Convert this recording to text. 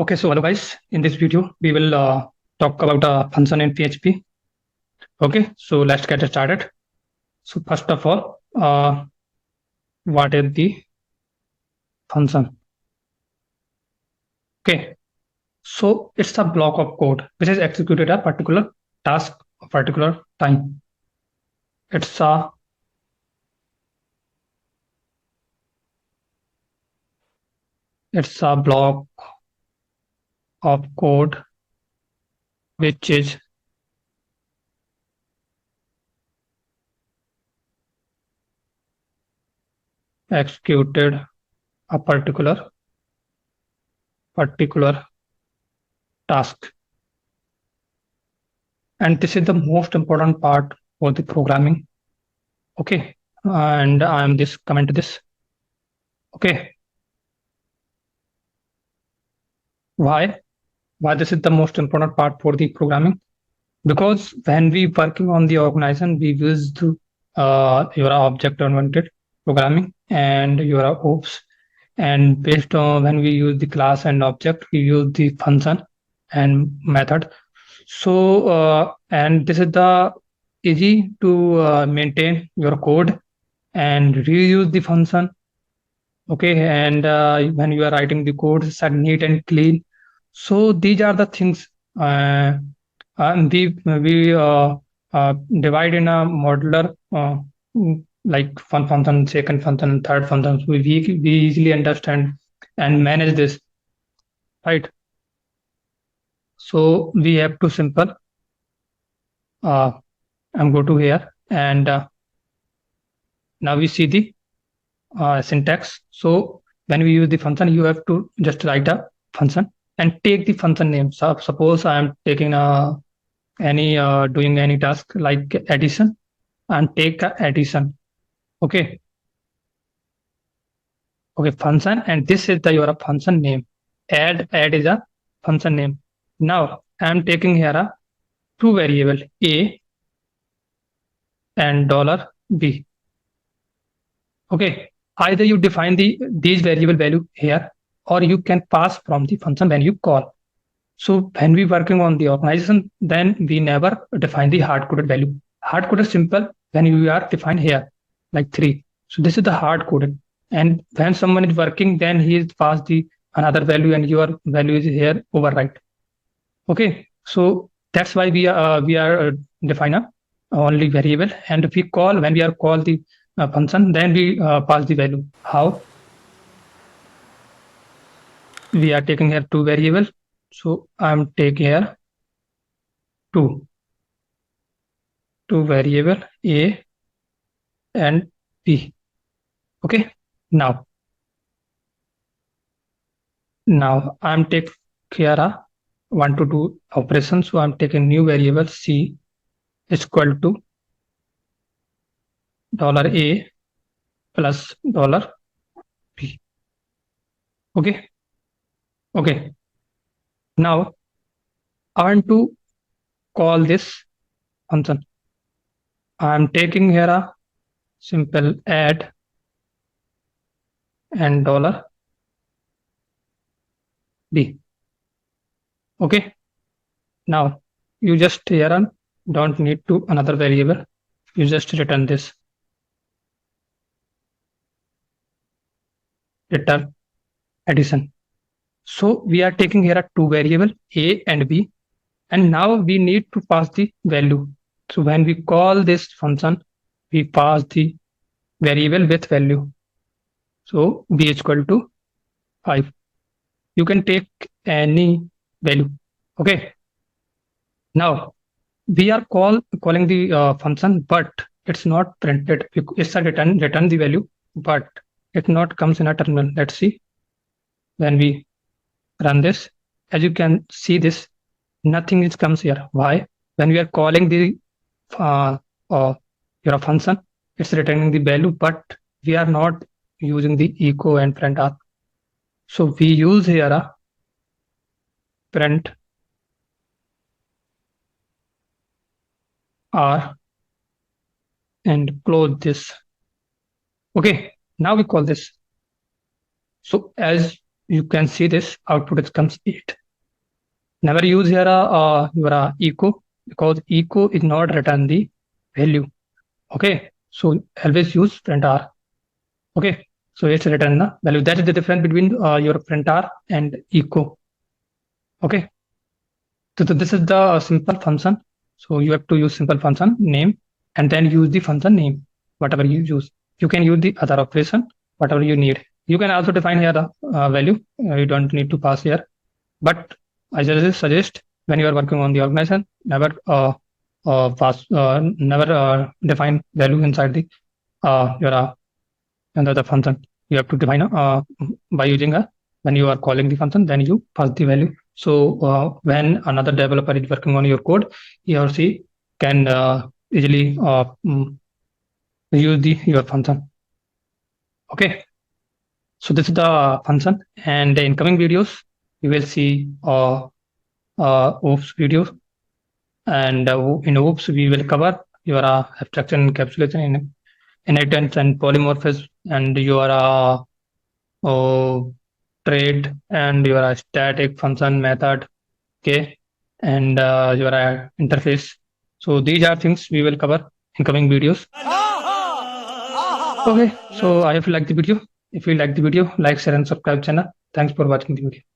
Okay, so hello guys. In this video, we will talk about a function in PHP. Okay, so let's get started. So first of all, what is the function? Okay, so it's a block of code which is executed a particular task, a particular time. It's a block of code which is executed a particular task. And this is the most important part for the programming. Okay, and I'm this comment this. Okay, why? Why this is the most important part for the programming? Because when we working on the organization, we use the your object-oriented programming and your ops. And based on when we use the class and object, we use the function and method. So and this is the easy to maintain your code and reuse the function. Okay, and when you are writing the code, it's neat and clean. So these are the things, and we divide in a modular, like one function, second function, third function. So we easily understand and manage this, right? So we have to simple. I'm go to here, and now we see the syntax. So when we use the function, you have to just write a function and take the function name. So suppose I am taking any doing any task like addition and take addition. Okay, okay, function, and this is the your function name. Add is a function name. Now I am taking here a two variable a and $b. Okay, either you define these variable value here, or you can pass from the function when you call. So when we working on the organization, then we never define the hard-coded value. Hard-coded simple when you are defined here, like 3. So this is the hard-coded. And when someone is working, then he is pass the another value and your value is here overwrite. Okay, so that's why we are define a only variable, and if we call when we are call the function, then we pass the value. How? We are taking here two variable. So I'm taking here two variable a and b. Okay, now I'm take here a want to do operation, so I'm taking new variable c is equal to $a plus $b. Okay, okay, now I want to call this function. I'm taking here a simple add and $b. Okay, now you just here on don't need to another variable, you just return this, return addition. So we are taking here a two variable a and b, and now we need to pass the value. So when we call this function, we pass the variable with value. So b is equal to 5. You can take any value. Okay, now we are calling the function, but it's not printed. It's a return the value, but it not comes in a terminal. Let's see. When we run this, as you can see this, nothing is comes here. Why? When we are calling the uh, your function, it's returning the value, but we are not using the echo and print r. So we use here a print r and close this. Okay, now we call this. So as you can see this output it comes 8. Never use here your echo, because echo is not return the value. Okay, so always use print r. Okay, so it's return the value. That is the difference between your print r and echo. Okay, so this is the simple function. So you have to use simple function name and then use the function name, whatever you use. You can use the other operation, whatever you need. You can also define here the value. You don't need to pass here. But I just suggest when you are working on the organization, never never define value inside the your under the function. You have to define by using a when you are calling the function, then you pass the value. So when another developer is working on your code, he or she can easily use the your function. Okay. So this is the function, and in coming videos, you will see OOPS videos, and in OOPS we will cover your abstraction, encapsulation, inheritance, and polymorphism, and your trait, and your static function method. Okay, and your interface. So these are things we will cover in coming videos. Okay, so I hope you like the video. If you like the video, like, share, and subscribe channel. Thanks for watching the video.